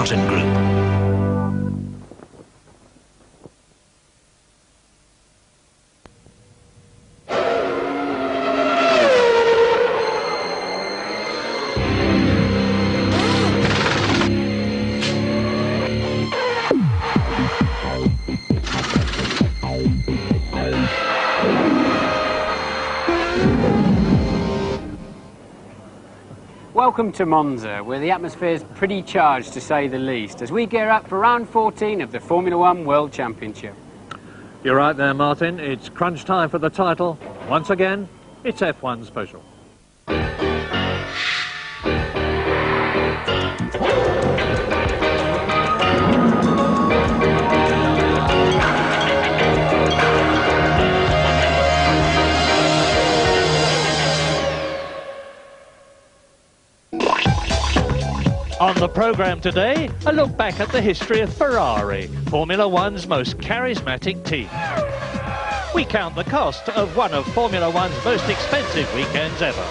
Cotton Group. Welcome to Monza, where the atmosphere is pretty charged to say the least, as we gear up for round 14 of the Formula One World Championship. You're right there, Martin. It's crunch time for the title. Once again, it's F1 Special. On the programme today, a look back at the history of Ferrari, Formula One's most charismatic team. We count the cost of one of Formula One's most expensive weekends ever.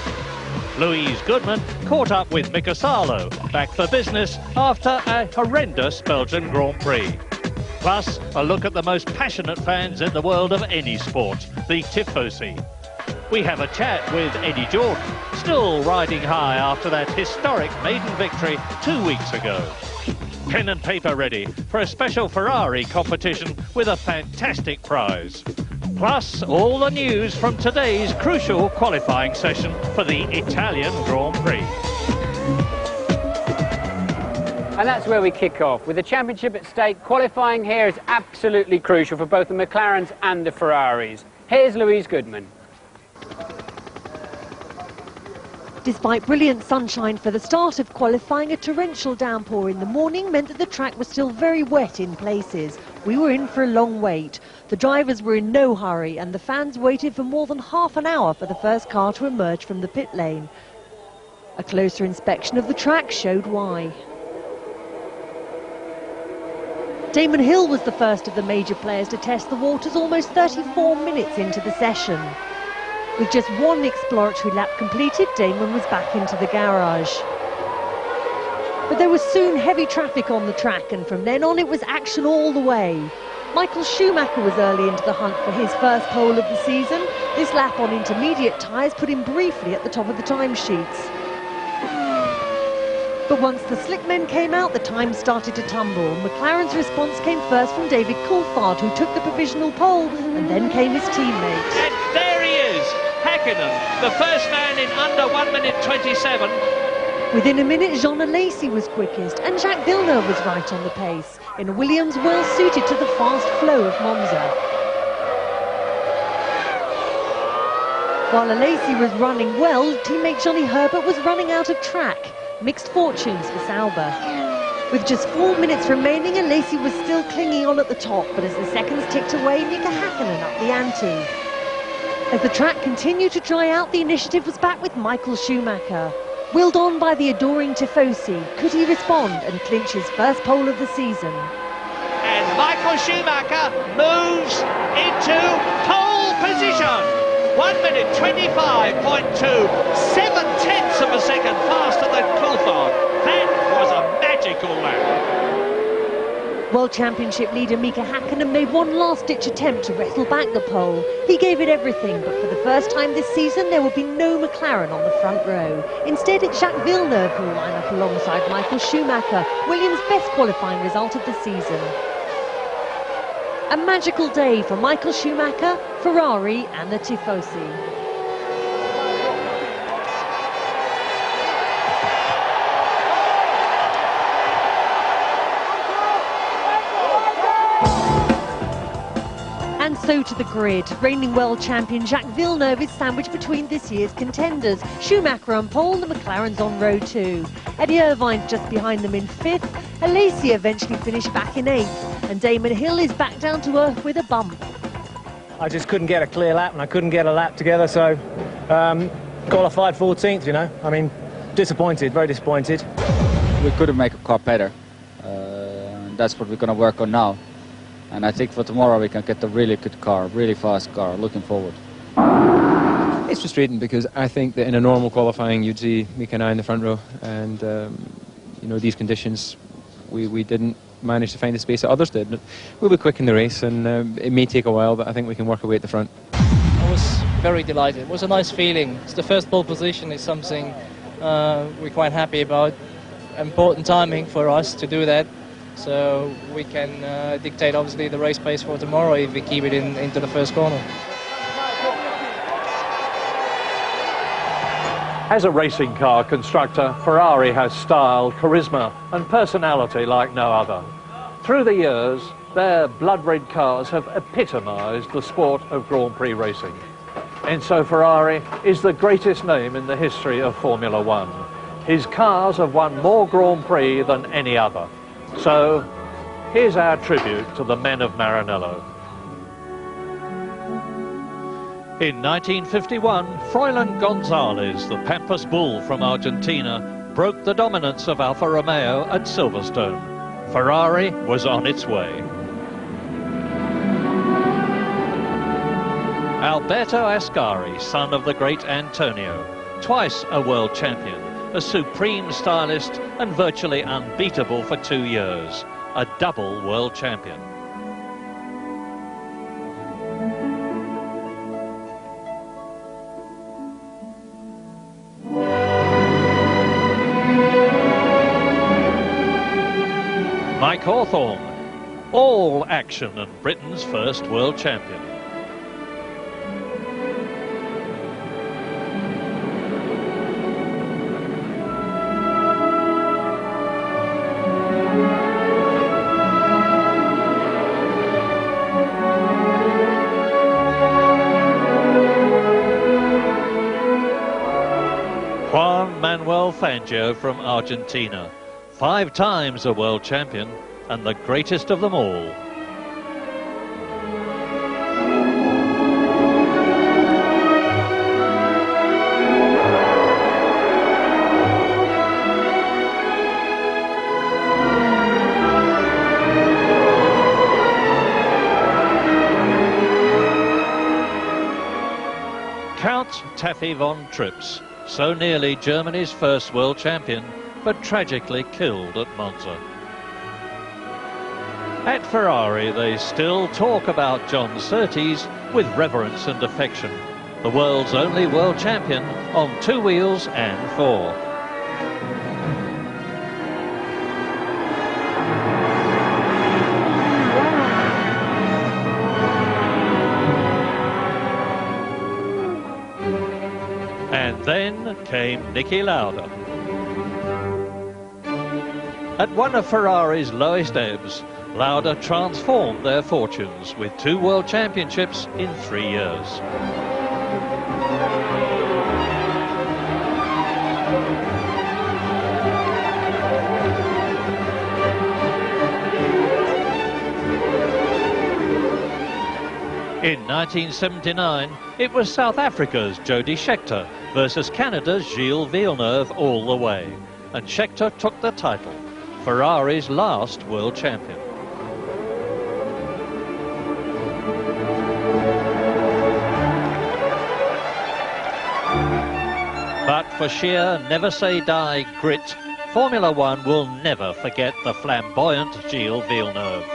Louise Goodman caught up with Mika Salo, back for business after a horrendous Belgian Grand Prix. Plus, a look at the most passionate fans in the world of any sport, the Tifosi. We have a chat with Eddie Jordan, still riding high after that historic maiden victory 2 weeks ago. Pen and paper ready for a special Ferrari competition with a fantastic prize. Plus, all the news from today's crucial qualifying session for the Italian Grand Prix. And that's where we kick off. With the championship at stake, qualifying here is absolutely crucial for both the McLarens and the Ferraris. Here's Louise Goodman. Despite brilliant sunshine for the start of qualifying, a torrential downpour in the morning meant that the track was still very wet in places. We were in for a long wait. The drivers were in no hurry and the fans waited for more than half an hour for the first car to emerge from the pit lane. A closer inspection of the track showed why. Damon Hill was the first of the major players to test the waters almost 34 minutes into the session. With just one exploratory lap completed, Damon was back into the garage. But there was soon heavy traffic on the track, and from then on it was action all the way. Michael Schumacher was early into the hunt for his first pole of the season. This lap on intermediate tyres put him briefly at the top of the timesheets. But once the slick men came out, the time started to tumble. McLaren's response came first from David Coulthard, who took the provisional pole, and then came his teammate. And there he is, Hakkinen, the first man in under 1 minute 27. Within a minute, Jean Alesi was quickest, and Jacques Villeneuve was right on the pace, in a Williams well suited to the fast flow of Monza. While Alesi was running well, teammate Johnny Herbert was running out of track. Mixed fortunes for Sauber. With just 4 minutes remaining, Alesi was still clinging on at the top, but as the seconds ticked away, Mika Hakkinen upped the ante. As the track continued to dry out, the initiative was back with Michael Schumacher. Willed on by the adoring Tifosi, could he respond and clinch his first pole of the season? And Michael Schumacher moves into pole position. 1 minute 25.2, 7/10 of a second faster than Coulthard. That was a magical lap. World Championship leader Mika Hakkinen made one last-ditch attempt to wrestle back the pole. He gave it everything, but for the first time this season there will be no McLaren on the front row. Instead, it's Jacques Villeneuve who will line up alongside Michael Schumacher, Williams' best qualifying result of the season. A magical day for Michael Schumacher, Ferrari and the Tifosi. And so to the grid. Reigning world champion Jacques Villeneuve is sandwiched between this year's contenders. Schumacher on pole, the McLaren's on row 2. Eddie Irvine's just behind them in 5th. Alesi eventually finished back in 8th. And Damon Hill is back down to earth with a bump. I just couldn't get a clear lap and I couldn't get a lap together, so qualified 14th, you know. I mean, disappointed, very disappointed. We couldn't make a car better. That's what we're going to work on now. And I think for tomorrow we can get a really good car, really fast car, looking forward. It's frustrating because I think that in a normal qualifying you'd see Mika and I in the front row, and you know, these conditions we didn't manage to find the space that others did. But we'll be quick in the race, and it may take a while, but I think we can work our way at the front. I was very delighted. It was a nice feeling. It's the first pole position is something we're quite happy about. Important timing for us to do that, so we can dictate obviously the race pace for tomorrow if we keep it into the first corner. As a racing car constructor, Ferrari has style, charisma and personality like no other. Through the years, their blood-red cars have epitomised the sport of Grand Prix racing. Enzo Ferrari is the greatest name in the history of Formula One. His cars have won more Grand Prix than any other. So, here's our tribute to the men of Maranello. In 1951, Froilan Gonzalez, the Pampas Bull from Argentina, broke the dominance of Alfa Romeo at Silverstone. Ferrari was on its way. Alberto Ascari, son of the great Antonio, twice a world champion, a supreme stylist and virtually unbeatable for 2 years, a double world champion. Mike Hawthorne, all action and Britain's first world champion. Juan Manuel Fangio from Argentina, 5 times a world champion and the greatest of them all. Count Taffy von Trips, so nearly Germany's first world champion, but tragically killed at Monza. At Ferrari, they still talk about John Surtees with reverence and affection, the world's only world champion on 2 wheels and 4. And then came Niki Lauda. At one of Ferrari's lowest ebbs, Lauda transformed their fortunes with 2 world championships in 3 years. In 1979, it was South Africa's Jody Scheckter versus Canada's Gilles Villeneuve all the way, and Scheckter took the title, Ferrari's last world champion. But for sheer never-say-die grit, Formula One will never forget the flamboyant Gilles Villeneuve.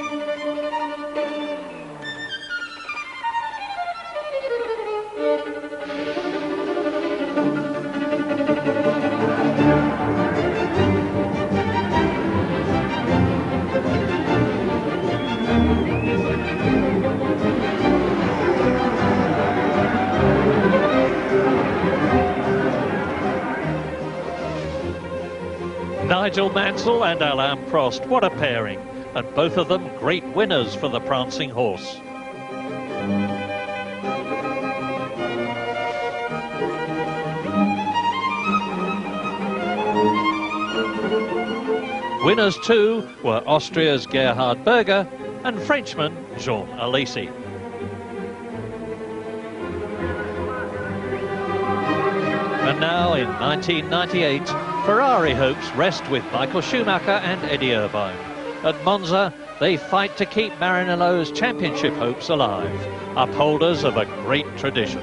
Nigel Mansell and Alain Prost, what a pairing, and both of them great winners for the prancing horse. Winners too were Austria's Gerhard Berger and Frenchman Jean Alesi. And now in 1998, Ferrari hopes rest with Michael Schumacher and Eddie Irvine. At Monza, they fight to keep Maranello's championship hopes alive, upholders of a great tradition.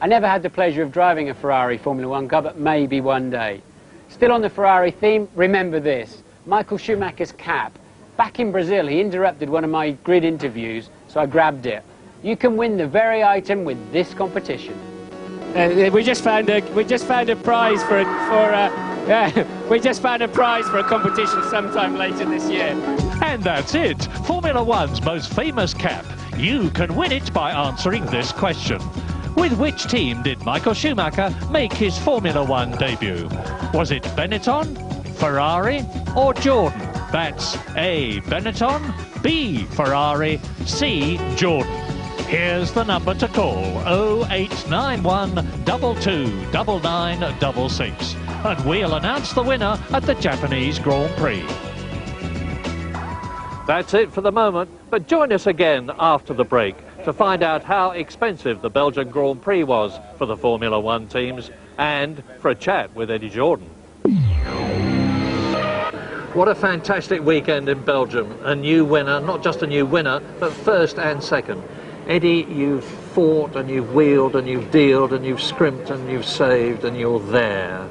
I never had the pleasure of driving a Ferrari Formula 1 car, but maybe one day. Still on the Ferrari theme, remember this. Michael Schumacher's cap. Back in Brazil, he interrupted one of my grid interviews, so I grabbed it. You can win the very item with this competition. We just found a prize we just found a prize for a competition sometime later this year. And that's it. Formula One's most famous cap. You can win it by answering this question. With which team did Michael Schumacher make his Formula One debut? Was it Benetton, Ferrari or Jordan? That's A, Benetton, B, Ferrari, C, Jordan. Here's the number to call, 0891 229966, and we'll announce the winner at the Japanese Grand Prix. That's it for the moment, but join us again after the break to find out how expensive the Belgian Grand Prix was for the Formula One teams and for a chat with Eddie Jordan. What a fantastic weekend in Belgium. A new winner, not just a new winner, but first and second. Eddie, you've fought and you've wheeled and you've dealed and you've scrimped and you've saved and you're there.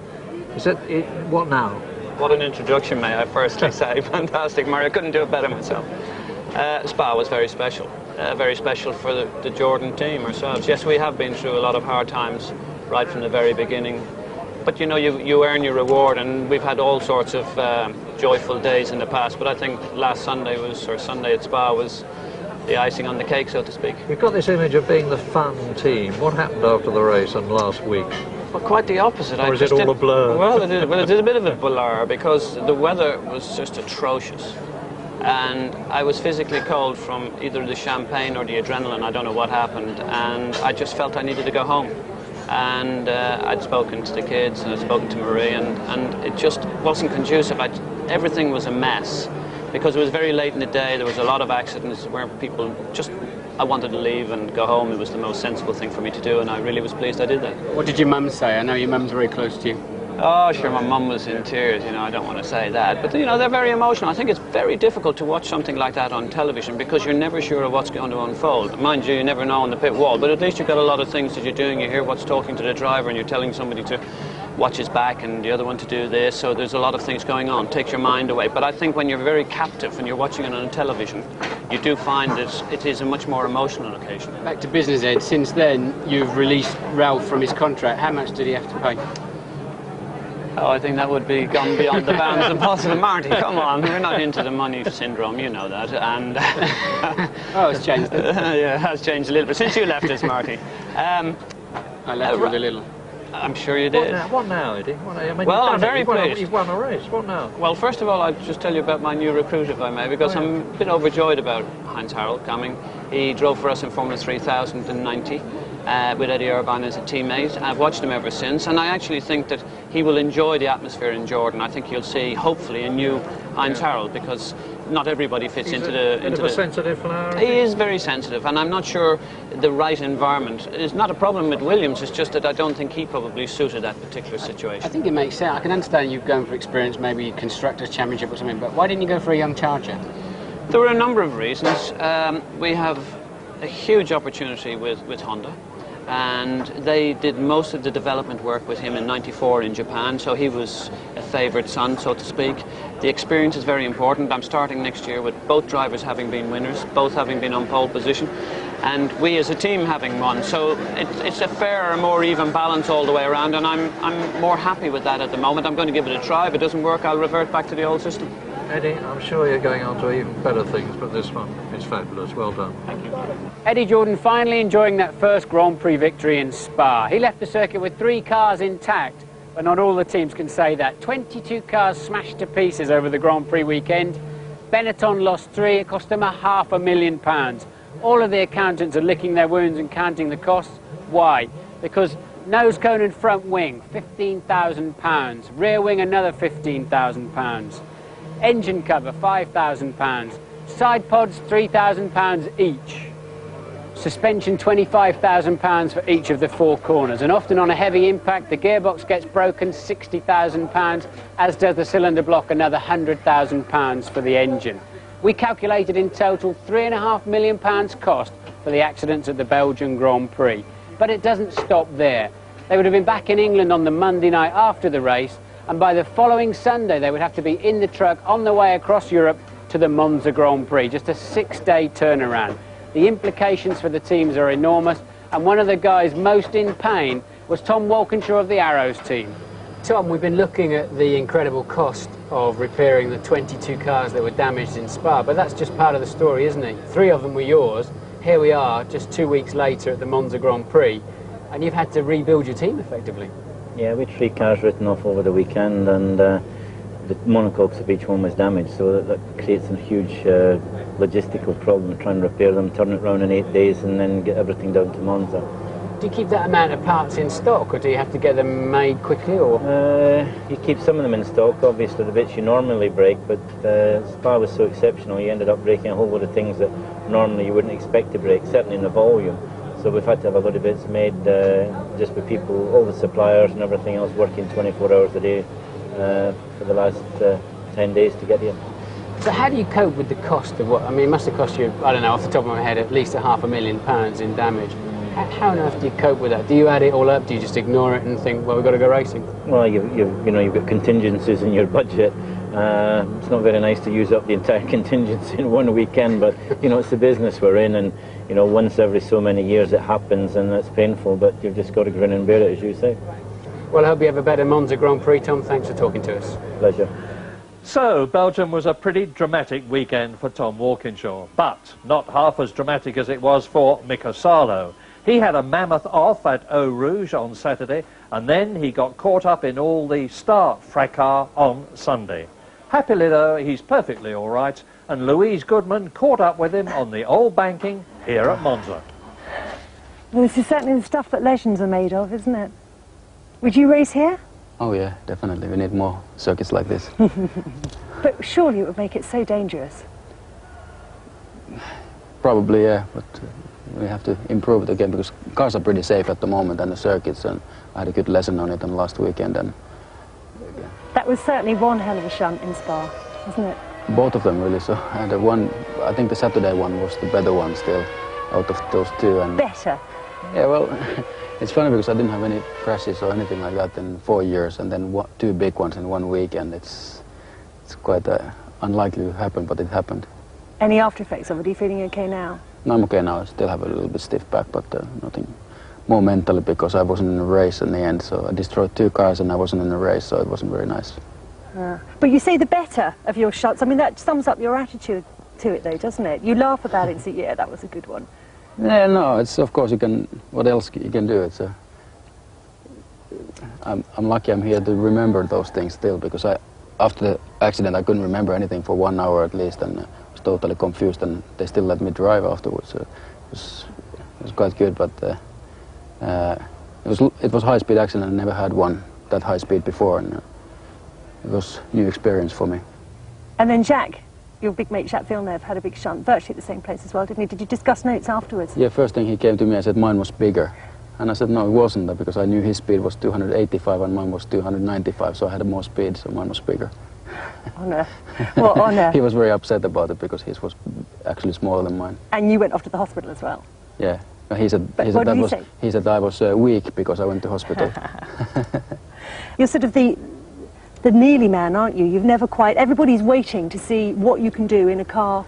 Is that it? What now? What an introduction, may I firstly say. Fantastic, Mario. I couldn't do it better myself. Spa was very special for the Jordan team ourselves. Yes, we have been through a lot of hard times right from the very beginning. But you know, you earn your reward, and we've had all sorts of joyful days in the past. But I think Sunday at Spa was the icing on the cake, so to speak. You've got this image of being the fun team. What happened after the race and last week? Well, quite the opposite. Or is it all a blur? Well, it is a bit of a blur because the weather was just atrocious. And I was physically cold from either the champagne or the adrenaline. I don't know what happened. And I just felt I needed to go home. And I'd spoken to the kids and I'd spoken to Marie, and it just wasn't conducive. Everything was a mess because it was very late in the day. There was a lot of accidents where people just, I wanted to leave and go home. It was the most sensible thing for me to do, and I really was pleased I did that. What did your mum say? I know your mum's very close to you. Oh, sure, my mum was in tears, you know, I don't want to say that. But, you know, they're very emotional. I think it's very difficult to watch something like that on television because you're never sure of what's going to unfold. Mind you, you never know on the pit wall, but at least you've got a lot of things that you're doing. You hear what's talking to the driver and you're telling somebody to watch his back and the other one to do this. So there's a lot of things going on. It takes your mind away. But I think when you're very captive and you're watching it on television, you do find that it is a much more emotional occasion. Back to business, Ed. Since then, you've released Ralph from his contract. How much did he have to pay? Oh, I think that would be gone beyond the bounds of possible. Marty, come on, we're not into the money syndrome, you know that. And oh, it's changed. Yeah, it has changed a little bit since you left us, Marty. I left you with a little. I'm sure you did. What now, Eddie? I mean, well, I'm very pleased. You've won a race. What now? Well, first of all, I'll just tell you about my new recruit, if I may, because I'm a bit overjoyed about Heinz Harald coming. He drove for us in Formula 3090. With Eddie Irvine as a teammate. I've watched him ever since, and I actually think that he will enjoy the atmosphere in Jordan. I think you'll see, hopefully, a new Heinz Harald, because not everybody fits into the... sensitive flower. He is very sensitive, and I'm not sure the right environment is not a problem with Williams. It's just that I don't think he probably suited that particular situation. I think it makes sense. I can understand you going for experience, maybe Constructors' Championship or something, but why didn't you go for a young charger? There were a number of reasons. We have a huge opportunity with Honda. And they did most of the development work with him in '94 in Japan, so he was a favoured son, so to speak. The experience is very important. I'm starting next year with both drivers having been winners, both having been on pole position, and we as a team having won. So it's a fairer, more even balance all the way around, and I'm more happy with that at the moment. I'm going to give it a try. If it doesn't work, I'll revert back to the old system. Eddie, I'm sure you're going on to even better things, but this one is fabulous. Well done. Thank you. Eddie Jordan finally enjoying that first Grand Prix victory in Spa. He left the circuit with 3 cars intact, but not all the teams can say that. 22 cars smashed to pieces over the Grand Prix weekend. Benetton lost 3. It cost them £500,000. All of the accountants are licking their wounds and counting the costs. Why? Because nose cone and front wing, £15,000. Rear wing, another £15,000. Engine cover, £5,000. Side pods, £3,000 each. Suspension, £25,000 for each of the 4 corners. And often on a heavy impact, the gearbox gets broken, £60,000, as does the cylinder block, another £100,000 for the engine. We calculated in total £3.5 million cost for the accidents at the Belgian Grand Prix. But it doesn't stop there. They would have been back in England on the Monday night after the race, and by the following Sunday they would have to be in the truck on the way across Europe to the Monza Grand Prix, just a 6-day turnaround. The implications for the teams are enormous, and one of the guys most in pain was Tom Walkinshaw of the Arrows team. Tom, we've been looking at the incredible cost of repairing the 22 cars that were damaged in Spa, but that's just part of the story, isn't it? 3 of them were yours. Here we are, just 2 weeks later at the Monza Grand Prix, and you've had to rebuild your team effectively. Yeah, we had 3 cars written off over the weekend, and the monocoques of each one was damaged, so that creates a huge logistical problem, trying to repair them, turn it around in 8 days and then get everything down to Monza. Do you keep that amount of parts in stock, or do you have to get them made quickly? Or you keep some of them in stock, obviously the bits you normally break, but Spa was so exceptional, you ended up breaking a whole lot of things that normally you wouldn't expect to break, certainly in the volume. So we've had to have a lot of bits made just with people, all the suppliers and everything else working 24 hours a day for the last 10 days to get here. So how do you cope with the cost of what, I mean, it must have cost you, I don't know, off the top of my head, at least £500,000 in damage. How on earth do you cope with that? Do you add it all up? Do you just ignore it and think, well, we've got to go racing? Well, you've got contingencies in your budget. It's not very nice to use up the entire contingency in one weekend, but it's the business we're in, and once every so many years it happens, and it's painful, but you've just got to grin and bear it, as you say. Well, I hope you have a better Monza Grand Prix, Tom. Thanks for talking to us. Pleasure. So, Belgium was a pretty dramatic weekend for Tom Walkinshaw, but not half as dramatic as it was for Mika Salo. He had a mammoth off at Eau Rouge on Saturday, and then he got caught up in all the start fracas on Sunday. Happily, though, he's perfectly all right, and Louise Goodman caught up with him on the old banking here at Monza. Well, this is certainly the stuff that legends are made of, isn't it? Would you race here? Oh yeah, definitely. We need more circuits like this. But surely it would make it so dangerous. Probably, yeah, but we have to improve it again, because cars are pretty safe at the moment, and the circuits, and I had a good lesson on it on last weekend. And that was certainly one hell of a shunt in Spa, wasn't it? Both of them, really. So the one, I think the Saturday one was the better one still, out of those 2. And better? Yeah, well, it's funny because I didn't have any crashes or anything like that in 4 years, and then 2 big ones in 1 weekend. It's quite unlikely to happen, but it happened. Any after effects of it? Are you feeling okay now? No, I'm okay now. I still have a little bit stiff back, but nothing more mentally, because I wasn't in a race in the end. So I destroyed 2 cars and I wasn't in a race, so it wasn't very nice. But you say the better of your shots. I mean, that sums up your attitude to it, though, doesn't it? You laugh about it and say, yeah, that was a good one. Yeah, no, it's, of course, you can, what else you can do? It's I'm lucky I'm here to remember those things still, because after the accident I couldn't remember anything for 1 hour at least, and was totally confused, and they still let me drive afterwards. So it was quite good, but it was a high-speed accident. I never had one that high speed before, and it was a new experience for me. And then Jack, your big mate Jacques Villeneuve, had a big shunt, virtually at the same place as well, didn't he? Did you discuss notes afterwards? Yeah, first thing he came to me, I said mine was bigger. And I said no, it wasn't, because I knew his speed was 285 and mine was 295, so I had more speed, so mine was bigger. Honour. What honour? He was very upset about it, because his was actually smaller than mine. And you went off to the hospital as well? Yeah. He said I was weak because I went to hospital. You're sort of the Neely man, aren't you? You've never quite... Everybody's waiting to see what you can do in a car.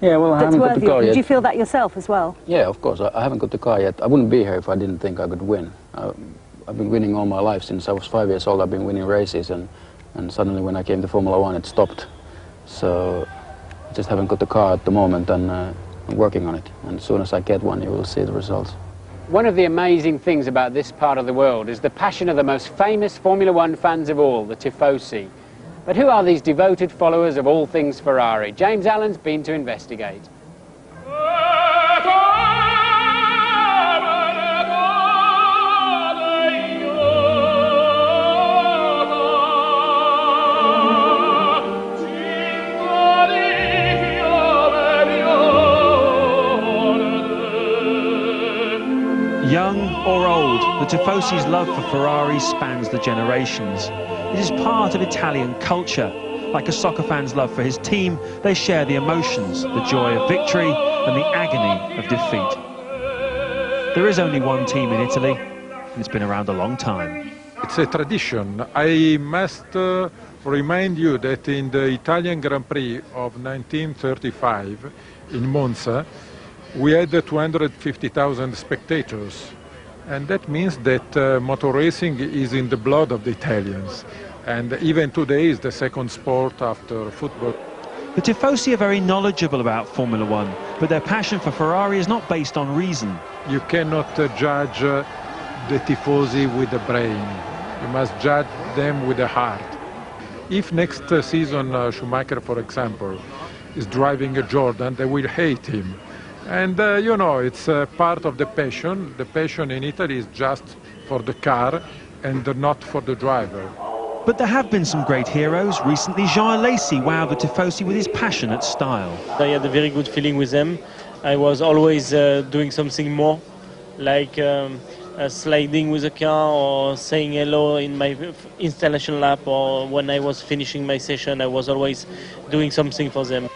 Yeah, well, I haven't got the car yet. Did you feel that yourself as well? Yeah, of course. I haven't got the car yet. I wouldn't be here if I didn't think I could win. I've been winning all my life. Since I was 5 years old, I've been winning races, and suddenly when I came to Formula 1, it stopped. So I just haven't got the car at the moment, and I'm working on it. And as soon as I get one, you will see the results. One of the amazing things about this part of the world is the passion of the most famous Formula 1 fans of all, the Tifosi. But who are these devoted followers of all things Ferrari? James Allen's been to investigate. Young or old, the Tifosi's love for Ferrari spans the generations. It is part of Italian culture. Like a soccer fan's love for his team, they share the emotions, the joy of victory and the agony of defeat. There is only one team in Italy, and it's been around a long time. It's a tradition. I must remind you that in the Italian Grand Prix of 1935 in Monza, we had 250,000 spectators. And that means that motor racing is in the blood of the Italians. And even today is the second sport after football. The Tifosi are very knowledgeable about Formula One, but their passion for Ferrari is not based on reason. You cannot judge the Tifosi with the brain. You must judge them with the heart. If next season Schumacher, for example, is driving a Jordan, they will hate him. And you know, it's part of the passion. The passion in Italy is just for the car and not for the driver. But there have been some great heroes. Recently, Jean Alesi wowed the Tifosi with his passionate style. I had a very good feeling with them. I was always doing something more, like sliding with a car or saying hello in my installation lap, or when I was finishing my session, I was always doing something for them.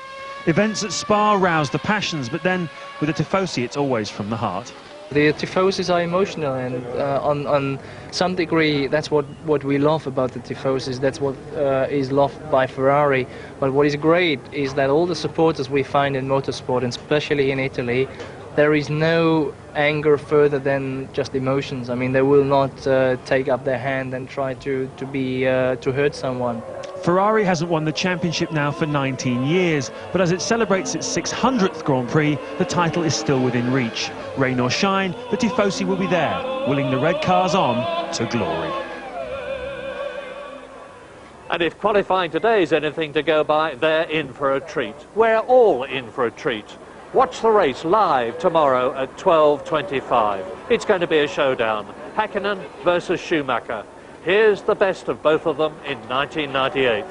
Events at Spa rouse the passions, but then with the Tifosi, it's always from the heart. The Tifosis are emotional, and on some degree that's what we love about the Tifosis. That's what is loved by Ferrari. But what is great is that all the supporters we find in motorsport, and especially in Italy, there is no anger further than just emotions. I mean, they will not take up their hand and try to hurt someone. Ferrari hasn't won the championship now for 19 years, but as it celebrates its 600th Grand Prix, the title is still within reach. Rain or shine, the Tifosi will be there, willing the red cars on to glory. And if qualifying today is anything to go by, they're in for a treat. We're all in for a treat. Watch the race live tomorrow at 12:25. It's going to be a showdown. Häkkinen versus Schumacher. Here's the best of both of them in 1998.